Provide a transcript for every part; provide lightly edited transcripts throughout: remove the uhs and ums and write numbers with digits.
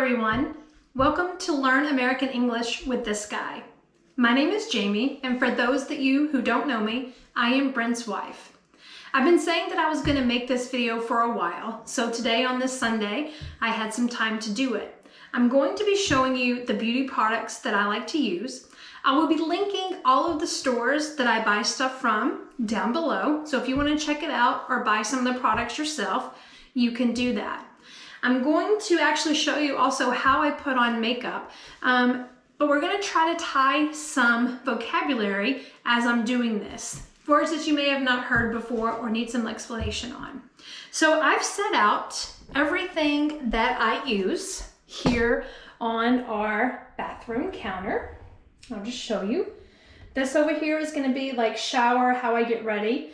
everyone. Welcome to Learn American English with this guy. My name is Jamie, and for those of you who don't know me, I am Brent's wife. I've been saying that I was going to make this video for a while, so today on this Sunday, I had some time to do it. I'm going to be showing you the beauty products that I like to use. I will be linking all of the stores that I buy stuff from down below, so if you want to check it out or buy some of the products yourself, you can do that. I'm going to actually show you also how I put on makeup, but we're going to try to tie some vocabulary as I'm doing this. Words that you may have not heard before or need some explanation on. So I've set out everything that I use here on our bathroom counter. I'll just show you. This over here is going to be like shower, how I get ready.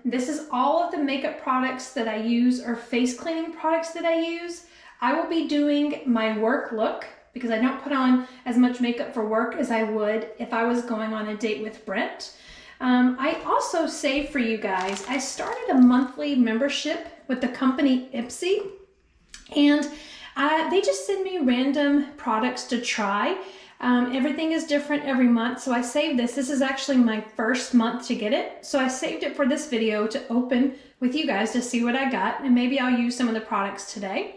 This is all of the makeup products that I use or face cleaning products that I use. I will be doing my work look because I don't put on as much makeup for work as I would if I was going on a date with Brent. I also save for you guys. I started a monthly membership with the company IPSY, and they just send me random products to try. Everything is different every month, so I saved this. This is actually my first month to get it, so I saved it for this video to open with you guys to see what I got, and maybe I'll use some of the products today.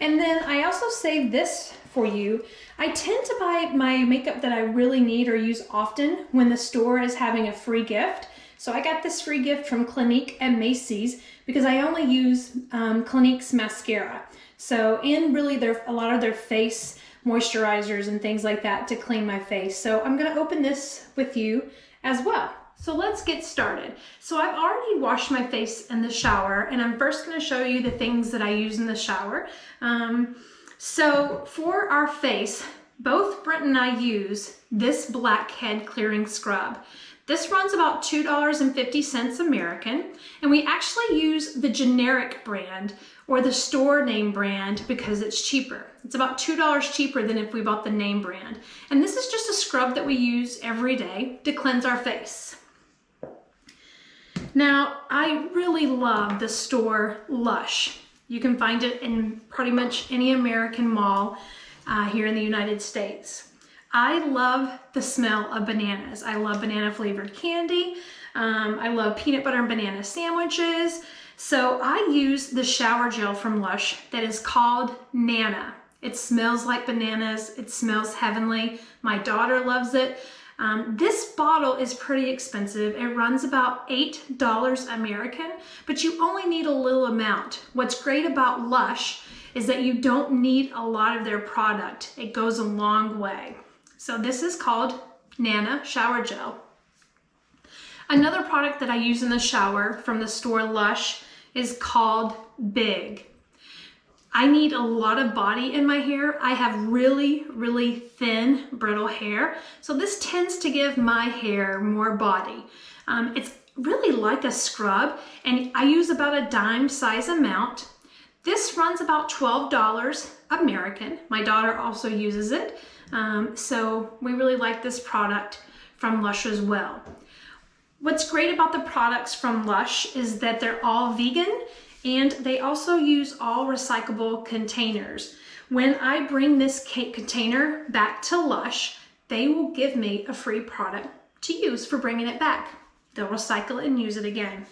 And then I also saved this for you. I tend to buy my makeup that I really need or use often when the store is having a free gift. So I got this free gift from Clinique at Macy's because I only use Clinique's mascara. So, and really a lot of their face moisturizers and things like that to clean my face. So I'm going to open this with you as well. So let's get started. So I've already washed my face in the shower, and I'm first going to show you the things that I use in the shower. So for our face, both Brent and I use this blackhead clearing scrub. This runs about $2.50 American, and we actually use the generic brand or the store name brand because it's cheaper. It's about $2 cheaper than if we bought the name brand. And this is just a scrub that we use every day to cleanse our face. Now, I really love the store LUSH. You can find it in pretty much any American mall here in the United States. I love the smell of bananas. I love banana flavored candy. I love peanut butter and banana sandwiches. So I use the shower gel from LUSH that is called Nana. It smells like bananas. It smells heavenly. My daughter loves it. This bottle is pretty expensive. It runs about $8 American, but you only need a little amount. What's great about LUSH is that you don't need a lot of their product. It goes a long way. So this is called Nana Shower Gel. Another product that I use in the shower from the store LUSH is called Big. I need a lot of body in my hair. I have really, really thin, brittle hair. So this tends to give my hair more body. It's really like a scrub, and I use about a dime size amount. This runs about $12 American. My daughter also uses it. So we really like this product from LUSH as well. What's great about the products from LUSH is that they're all vegan, and they also use all recyclable containers. When I bring this container back to LUSH, they will give me a free product to use for bringing it back. They'll recycle it and use it again.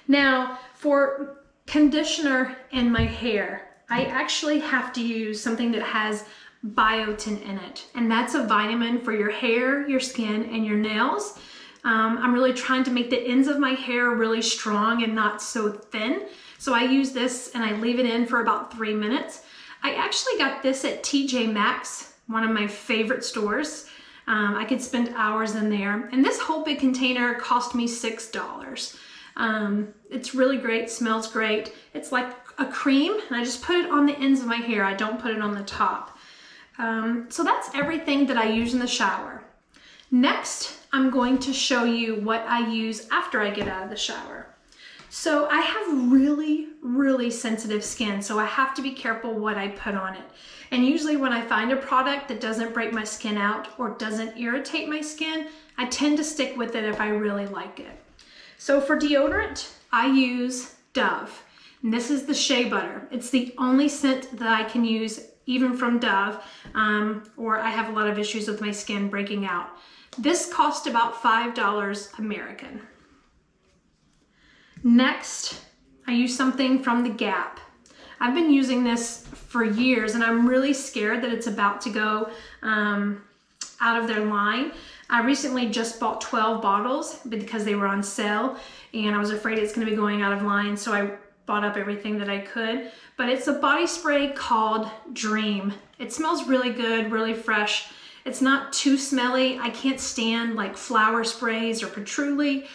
Now, for conditioner in my hair, I actually have to use something that has biotin in it, and that's a vitamin for your hair, your skin, and your nails. I'm really trying to make the ends of my hair really strong and not so thin. So I use this and I leave it in for about 3 minutes. I actually got this at TJ Maxx, one of my favorite stores. I could spend hours in there. And this whole big container cost me $6. It's really great, smells great. It's like a cream, and I just put it on the ends of my hair. I don't put it on the top. So that's everything that I use in the shower. Next, I'm going to show you what I use after I get out of the shower. So I have really, really sensitive skin, so I have to be careful what I put on it. And usually when I find a product that doesn't break my skin out or doesn't irritate my skin, I tend to stick with it if I really like it. So for deodorant, I use Dove. And this is the shea butter. It's the only scent that I can use, even from Dove, or I have a lot of issues with my skin breaking out. This cost about $5 American. Next, I use something from the Gap. I've been using this for years and I'm really scared that it's about to go out of their line. I recently just bought 12 bottles because they were on sale and I was afraid it's going to be going out of line, so I bought up everything that I could. But it's a body spray called Dream. It smells really good, really fresh. It's not too smelly. I can't stand like flower sprays or patchouli.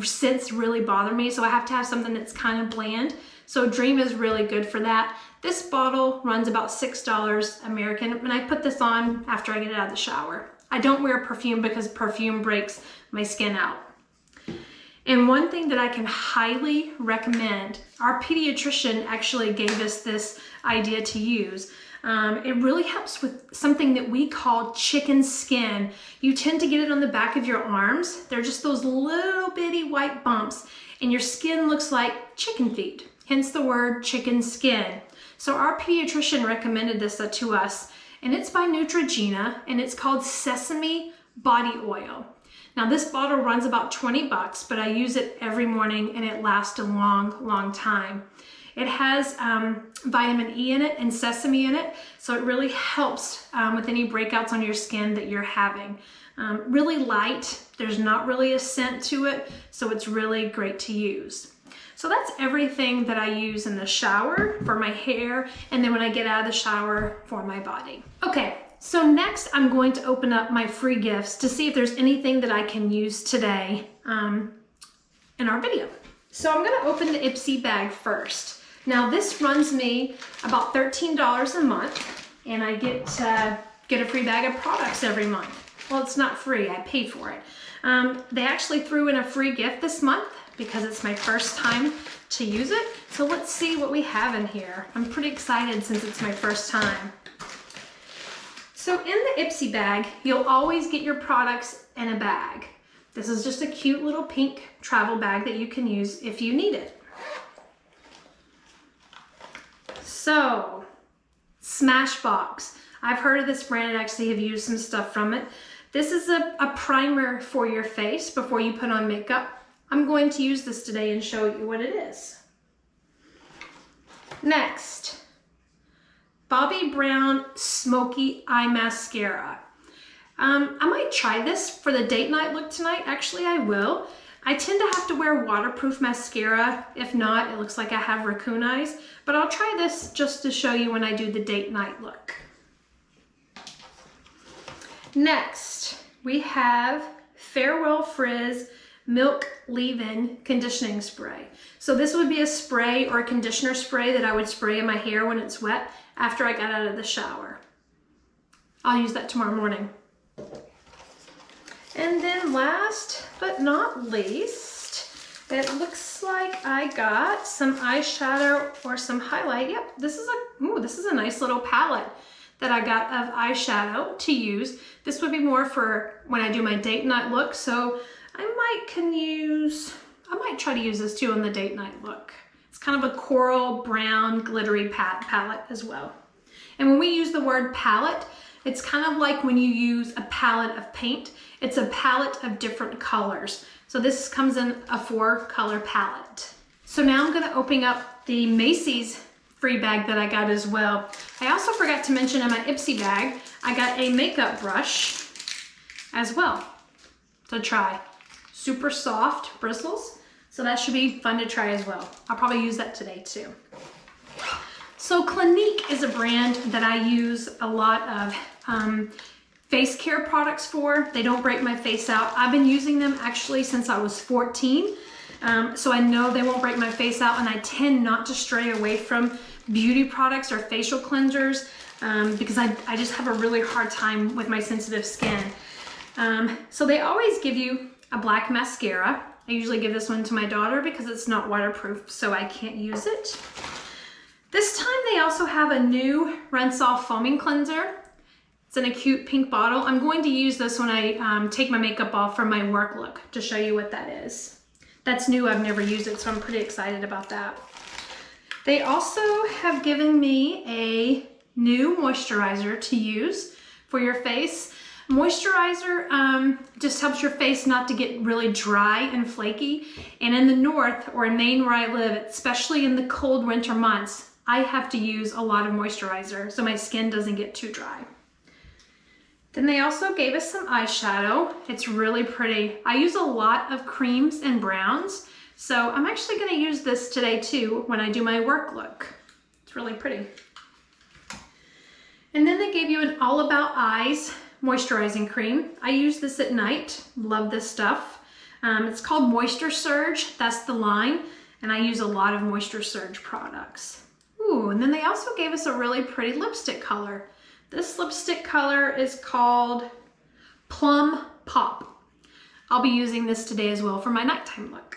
Scents really bother me, so I have to have something that's kind of bland. So Dream is really good for that. This bottle runs about $6 American, and I put this on after I get out of the shower. I don't wear perfume because perfume breaks my skin out. And one thing that I can highly recommend, our pediatrician actually gave us this idea to use. It really helps with something that we call chicken skin. You tend to get it on the back of your arms. They're just those little bitty white bumps and your skin looks like chicken feet, hence the word chicken skin. So our pediatrician recommended this to us, and it's by Neutrogena, and it's called Sesame Body Oil. Now this bottle runs about 20 bucks, but I use it every morning and it lasts a long time. It has vitamin E in it and sesame in it, so it really helps with any breakouts on your skin that you're having. Really light, there's not really a scent to it, so it's really great to use. So that's everything that I use in the shower for my hair, and then when I get out of the shower for my body. Okay, so next I'm going to open up my free gifts to see if there's anything that I can use today in our video. So I'm gonna open the IPSY bag first. Now this runs me about $13 a month, and I get a free bag of products every month. Well, it's not free, I pay for it. They actually threw in a free gift this month because it's my first time to use it. So let's see what we have in here. I'm pretty excited since it's my first time. So in the IPSY bag, you'll always get your products in a bag. This is just a cute little pink travel bag that you can use if you need it. So, Smashbox. I've heard of this brand and actually have used some stuff from it. This is a primer for your face before you put on makeup. I'm going to use this today and show you what it is. Next, Bobbi Brown Smoky Eye Mascara. I might try this for the date night look tonight. Actually, I will. I tend to have to wear waterproof mascara. If not, it looks like I have raccoon eyes, but I'll try this just to show you when I do the date night look. Next, we have Farwell Frizz Milk Leave-In Conditioning Spray. So this would be a spray or a conditioner spray that I would spray in my hair when it's wet after I got out of the shower. I'll use that tomorrow morning. And then last but not least, it looks like I got some eyeshadow or some highlight. Yep, this is a nice little palette that I got of eyeshadow to use. This would be more for when I do my date night look, so I might try to use this too on the date night look. It's kind of a coral brown glittery palette as well. And when we use the word palette, it's kind of like when you use a palette of paint. It's a palette of different colors. So this comes in a 4-color palette. So now I'm gonna open up the Macy's free bag that I got as well. I also forgot to mention in my IPSY bag, I got a makeup brush as well to try. Super soft bristles, so that should be fun to try as well. I'll probably use that today too. So Clinique is a brand that I use a lot of face care products for. They don't break my face out. I've been using them actually since I was 14. So I know they won't break my face out, and I tend not to stray away from beauty products or facial cleansers because I just have a really hard time with my sensitive skin. So they always give you a black mascara. I usually give this one to my daughter because it's not waterproof, so I can't use it. This time they also have a new rinse-off foaming cleanser. It's in a cute pink bottle. I'm going to use this when I take my makeup off for my work look to show you what that is. That's new, I've never used it, so I'm pretty excited about that. They also have given me a new moisturizer to use for your face. Moisturizer just helps your face not to get really dry and flaky. And in the north, or in Maine where I live, especially in the cold winter months, I have to use a lot of moisturizer so my skin doesn't get too dry. Then they also gave us some eyeshadow. It's really pretty. I use a lot of creams and browns, so I'm actually going to use this today too when I do my work look. It's really pretty. And then they gave you an All About Eyes moisturizing cream. I use this at night. Love this stuff. It's called Moisture Surge. That's the line. And I use a lot of Moisture Surge products. Ooh, and then they also gave us a really pretty lipstick color. This lipstick color is called Plum Pop. I'll be using this today as well for my nighttime look.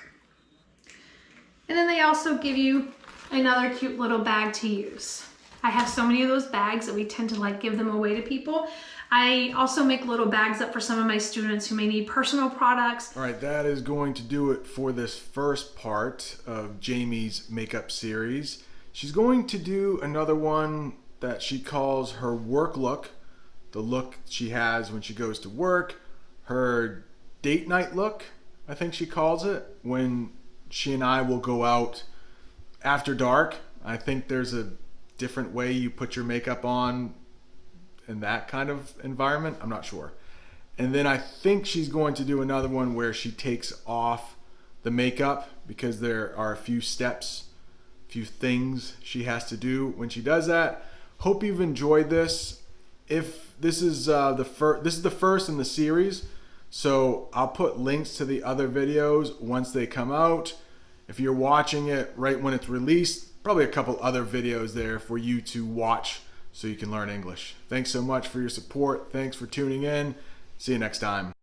And then they also give you another cute little bag to use. I have so many of those bags that we tend to like give them away to people. I also make little bags up for some of my students who may need personal products. All right, that is going to do it for this first part of Jamie's makeup series. She's going to do another one that she calls her work look, the look she has when she goes to work, her date night look, I think she calls it, when she and I will go out after dark. I think there's a different way you put your makeup on in that kind of environment. I'm not sure. And then I think she's going to do another one where she takes off the makeup because there are a few steps, a few things she has to do when she does that. Hope you've enjoyed this. If this is the first in the series, so I'll put links to the other videos once they come out. If you're watching it right when it's released, probably a couple other videos there for you to watch so you can learn English. Thanks so much for your support. Thanks for tuning in. See you next time.